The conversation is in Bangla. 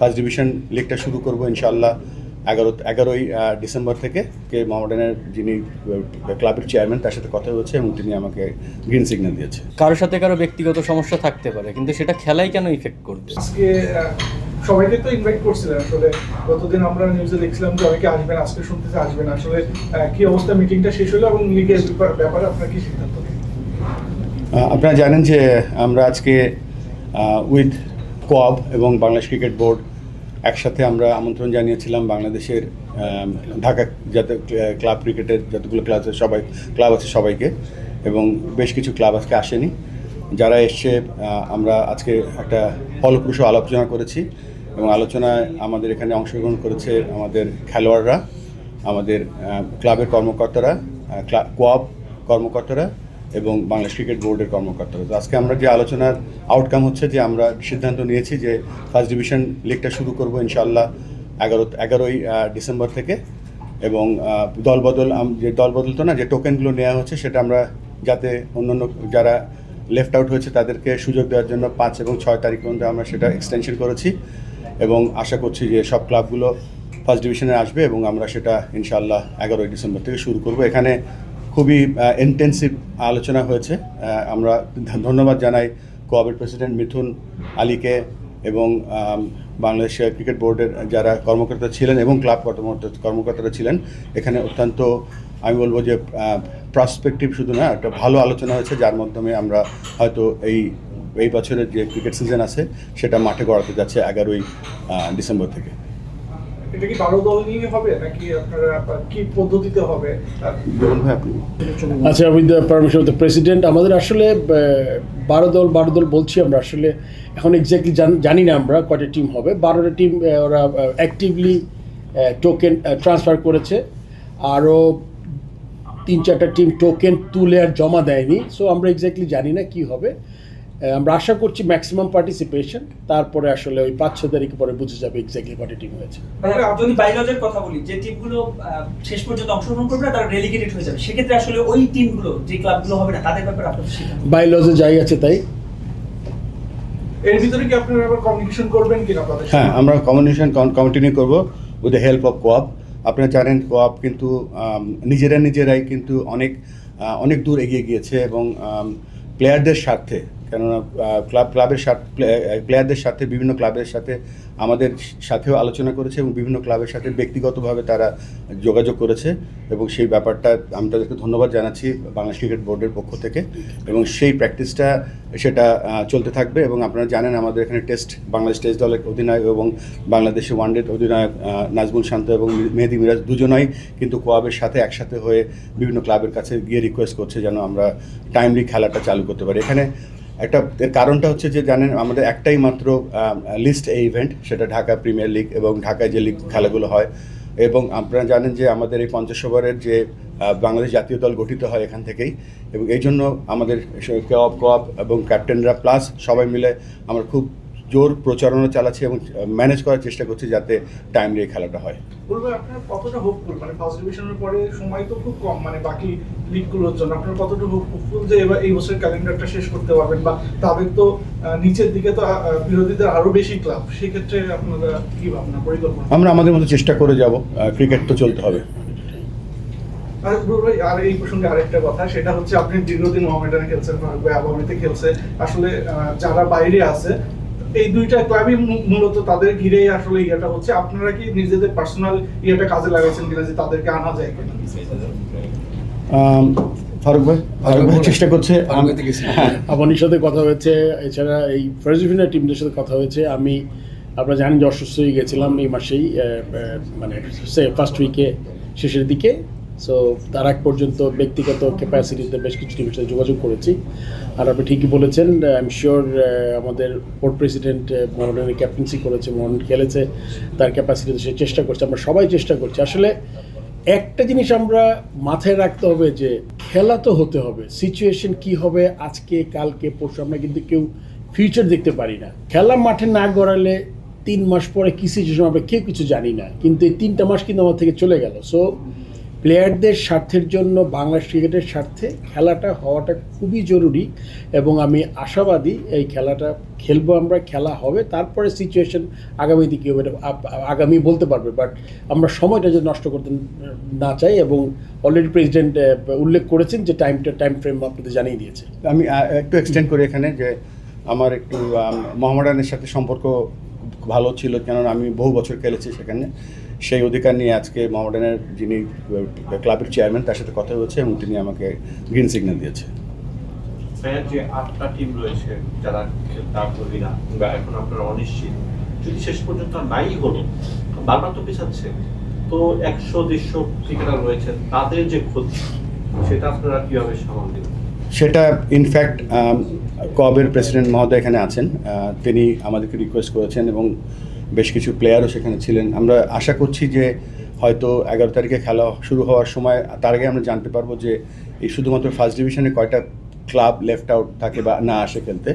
ফার্স্ট ডিভিশন লিগটা শুরু করব ইনশাআল্লাহ 11ই ডিসেম্বর থেকে। কে মোহামেডানের যিনি ক্লাবের চেয়ারম্যান তার সাথে কথা হচ্ছে এবং তিনি আমাকে গ্রিন সিগন্যাল দিয়েছে। কারোর সাথে কারো ব্যক্তিগত সমস্যা থাকতে পারে, কিন্তু সেটা খেলাই কেন ইফেক্ট করবে? আজকে সবাইকে তো ইনভাইট করছিলেন, আসলে গতদিন আমরা নিউজে দেখছিলাম যে অনেকে আসবেন, আজকে শুনতেছে আসবেন। আসলে কি অবস্থা, মিটিংটা শেষ হলো এবং লিগের ব্যাপারে আপনার কি সিদ্ধান্ত নেই? আপনারা জানেন যে আমরা আজকে উইথ কোঅব এবং বাংলাদেশ ক্রিকেট বোর্ড একসাথে আমরা আমন্ত্রণ জানিয়েছিলাম বাংলাদেশের ঢাকা যাতে ক্লাব ক্রিকেটের যতগুলো ক্লাব আছে সবাইকে, এবং বেশ কিছু ক্লাব আজকে আসেনি। যারা এসছে আমরা আজকে একটা ফলপ্রসূ আলোচনা করেছি এবং আলোচনায় আমাদের এখানে অংশগ্রহণ করেছে আমাদের খেলোয়াড়রা, আমাদের ক্লাবের কর্মকর্তারা, কোঅব কর্মকর্তারা এবং বাংলাদেশ ক্রিকেট বোর্ডের কর্মকর্তারা। তো আজকে আমরা যে আলোচনার আউটকাম হচ্ছে যে আমরা সিদ্ধান্ত নিয়েছি যে ফার্স্ট ডিভিশন লিগটা শুরু করব ইনশাআল্লাহ 11ই ডিসেম্বর থেকে, এবং দলবদল তো না, যে টোকেনগুলো নেওয়া হচ্ছে সেটা আমরা যাতে অন্যান্য যারা লেফট আউট হয়েছে তাদেরকে সুযোগ দেওয়ার জন্য 5 এবং 6 তারিখ পর্যন্ত আমরা সেটা এক্সটেনশন করেছি, এবং আশা করছি যে সব ক্লাবগুলো ফার্স্ট ডিভিশনে আসবে এবং আমরা সেটা ইনশাআল্লাহ 11ই ডিসেম্বর থেকে শুরু করব। এখানে খুবই ইন্টেন্সিভ আলোচনা হয়েছে। আমরা ধন্যবাদ জানাই কোঅবের প্রেসিডেন্ট মিথুন আলীকে এবং বাংলাদেশ ক্রিকেট বোর্ডের যারা কর্মকর্তা ছিলেন এবং ক্লাব কর্মকর্তারা ছিলেন। এখানে অত্যন্ত আমি বলবো যে প্রসপেক্টিভ শুধু না, একটা ভালো আলোচনা হয়েছে, যার মাধ্যমে আমরা হয়তো এই বছরের যে ক্রিকেট সিজন আছে সেটা মাঠে গড়াতে যাচ্ছে 11ই ডিসেম্বর থেকে। এটা কি 12 দল নিয়ে হবে নাকি আপনারা কি পদ্ধতিতে হবে? আচ্ছা, with the permission of the president, আমাদের আসলে 12 দল বলছি আমরা, আসলে এখন এক্স্যাক্টলি জানি না আমরা কয়টা টিম হবে। 12টা টিম ওরা অ্যাক্টিভলি টোকেন ট্রান্সফার করেছে, আরও 3-4টা টিম টোকেন তুলে আর জমা দেয়নি। সো আমরা এক্স্যাক্টলি জানি না কি হবে। আমরা আশা করছি ম্যাক্সিমাম পার্টিসিপেশন, তারপরে আসলে ওই 5-6 তারিখ পরে বুঝে যাবে এক্স্যাক্টলি কয়টা টিম হয়েছে। যদি বাইলজের কথা বলি, যে টিমগুলো শেষ পর্যন্ত অংশগ্রহণ করবে না তারা রেলিগেটেড হয়ে যাবে, সেক্ষেত্রে আসলে ওই টিমগুলো যে ক্লাবগুলো হবে না তাদের ব্যাপারে আপনাদের সিদ্ধান্ত? বাইলজে যাই আছে তাই। এর ভিতরে কি আপনারা আবার কমিউনিকেশন করবেন কিনা আপনাদের? হ্যাঁ, আমরা কমিউনিকেশন কন্টিনিউ করব উইথ দ্য হেল্প অফ কোঅব। আপনারা জানেন কোঅব কিন্তু নিজেরাই কিন্তু অনেক দূর এগিয়ে গিয়েছে, এবং প্লেয়ারদের স্বার্থে, কেননা প্লেয়ারদের সাথে বিভিন্ন ক্লাবের সাথে আমাদের সাথেও আলোচনা করেছে এবং বিভিন্ন ক্লাবের সাথে ব্যক্তিগতভাবে তারা যোগাযোগ করেছে, এবং সেই ব্যাপারটা আমি তাদেরকে ধন্যবাদ জানাচ্ছি বাংলাদেশ ক্রিকেট বোর্ডের পক্ষ থেকে, এবং সেই প্র্যাকটিসটা সেটা চলতে থাকবে। এবং আপনারা জানেন আমাদের এখানে বাংলাদেশ টেস্ট দলের অধিনায়ক এবং বাংলাদেশের ওয়ানডে অধিনায়ক নাজমুল শান্ত এবং মেহেদী মিরাজ দুজনাই কিন্তু কোঅবের সাথে একসাথে হয়ে বিভিন্ন ক্লাবের কাছে গিয়ে রিকোয়েস্ট করছে যেন আমরা টাইমলি খেলাটা চালু করতে পারি। এখানে এর কারণটা হচ্ছে যে জানেন আমাদের একটাই মাত্র লিস্ট এই ইভেন্ট, সেটা ঢাকা প্রিমিয়ার লিগ এবং ঢাকায় যে লিগ খেলাগুলো হয়, এবং আপনারা জানেন যে আমাদের এই 50 ওভারের যে বাংলাদেশ জাতীয় দল গঠিত হয় এখান থেকেই, এবং এই জন্য আমাদের কোঅব এবং ক্যাপ্টেনরা প্লাস সবাই মিলে আমরা খুব জোর প্রচারণা চালাচ্ছি এবং ম্যানেজ করার চেষ্টা করছি যাতে টাইমলি এই খেলাটা হয়। বলবো আপনারা কতটা হোপফুল, মানে ফার্স্ট ডিভিশনের পরে সময় তো খুব কম, মানে বাকি লিগগুলোর জন্য আপনারা কতটা হোপফুল যে এবার এই বছরের ক্যালেন্ডারটা শেষ করতে পারবেন? বা তাদের তো নিচের দিকে তো বিরোধীদের আরো বেশি ক্লাব, সেক্ষেত্রে আপনারা কি ভাবনা পরিকল্পনা? আমরা আমাদের মতো চেষ্টা করে যাব, ক্রিকেট তো চলতে হবে। আর এই প্রসঙ্গে আরেকটা কথা, সেটা হচ্ছে আপনি দীর্ঘদিন মোহামেডানে খেলছেন, আবাহনীতে খেলছে, আসলে যারা বাইরে আছে এই দুইটা ক্লাবই মূলত তাদের ঘিরেই আসলে ইয়েটা হচ্ছে, আপনারা কি নিজেদের পার্সোনাল ইয়েটা কাজে লাগাইছেন কিনা যে তাদেরকে আনা যায় কিনা? ফারুক ভাই চেষ্টা করছে, আবাহনীর সাথে কথা হয়েছে, এছাড়া এই ফার্স্ট ডিভিশনের টিমদের সাথে কথা হয়েছে। আপনারা জানেন যে অসুস্থ হয়ে গেছিলাম এই মাসেই, মানে ফার্স্ট উইকে শেষের দিকে। সো তার আগ পর্যন্ত ব্যক্তিগত ক্যাপাসিটিতে বেশ কিছু টিমের সাথে যোগাযোগ করেছি। আর আপনি ঠিকই বলেছেন, আই এম শিওর আমাদের বোর্ড প্রেসিডেন্ট মোহামেডানের ক্যাপ্টেন্সি করেছে, মোহামেডান খেলেছে, তার ক্যাপাসিটিতে সে চেষ্টা করছে, আমরা সবাই চেষ্টা করছি। আসলে একটা জিনিস আমরা মাথায় রাখতে হবে যে খেলা তো হতে হবে, সিচুয়েশন কি হবে আজকে কালকে পরশু আমরা কিন্তু কেউ ফিউচার দেখতে পারি না। খেলা মাঠে না গড়ালে 3 মাস পরে কী সিচুয়েশন হবে কেউ কিছু জানি না, কিন্তু এই 3টা মাস কিন্তু আমার থেকে চলে গেল। সো প্লেয়ারদের স্বার্থের জন্য বাংলাদেশ ক্রিকেটের স্বার্থে খেলাটা হওয়াটা খুবই জরুরি এবং আমি আশাবাদী এই খেলাটা খেলবো আমরা, খেলা হবে, তারপরে সিচুয়েশন আগামীতে কী হবে আগামী বলতে পারবে, বাট আমরা সময়টা যে নষ্ট করতে না চাই এবং অলরেডি প্রেসিডেন্ট উল্লেখ করেছেন যে টাইম ফ্রেম আপনাদের জানিয়ে দিয়েছে। আমি একটু এক্সটেন্ড করি এখানে যে আমার একটু মোহামেডানের সাথে সম্পর্ক ভালো ছিল, কেননা আমি বহু বছর খেলেছি সেখানে। সেই অধিকার নিয়ে আজকে মোহামেডানের যিনি ক্লাবের চেয়ারম্যান তার সাথে কথা হয়েছে এবং তিনি আমাকে গ্রিন সিগন্যাল দিয়েছে। ভাইয়া, যে 8টা টিম রয়েছে যারা খেলতে আগ্রহী না বা এখন আপনারা অনিশ্চিত, যদি শেষ পর্যন্ত নাই হলো, বারবার তো পিছাচ্ছে, তো 100-150 ক্রিকেটার রয়েছেন, তাদের যে ক্ষতি সেটা আপনারা কিভাবে সামাল দেবেন? সেটা ইনফ্যাক্ট কবের প্রেসিডেন্ট মহোদয় এখানে আছেন, তিনি আমাদেরকে রিকোয়েস্ট করেছেন এবং বেশ কিছু প্লেয়ারও সেখানে ছিলেন। আমরা আশা করছি যে হয়তো 11 তারিখে খেলা শুরু হওয়ার সময় তার আগে আমরা জানতে পারবো যে এই শুধুমাত্র ফার্স্ট ডিভিশনে কয়টা ক্লাব লেফট আউট থাকে বা না আসে খেলতে।